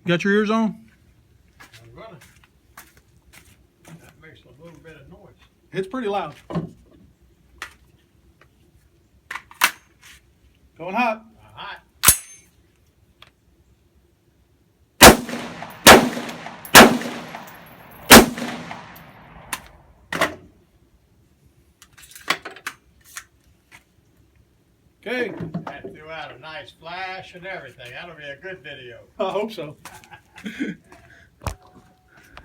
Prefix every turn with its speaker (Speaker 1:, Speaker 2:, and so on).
Speaker 1: Got your ears on?
Speaker 2: I'm running. That makes a little bit of noise.
Speaker 1: It's pretty loud. Going hot.
Speaker 2: Hot.
Speaker 1: Okay.
Speaker 2: That threw out a nice flash and everything. That'll be a good video.
Speaker 1: I hope so.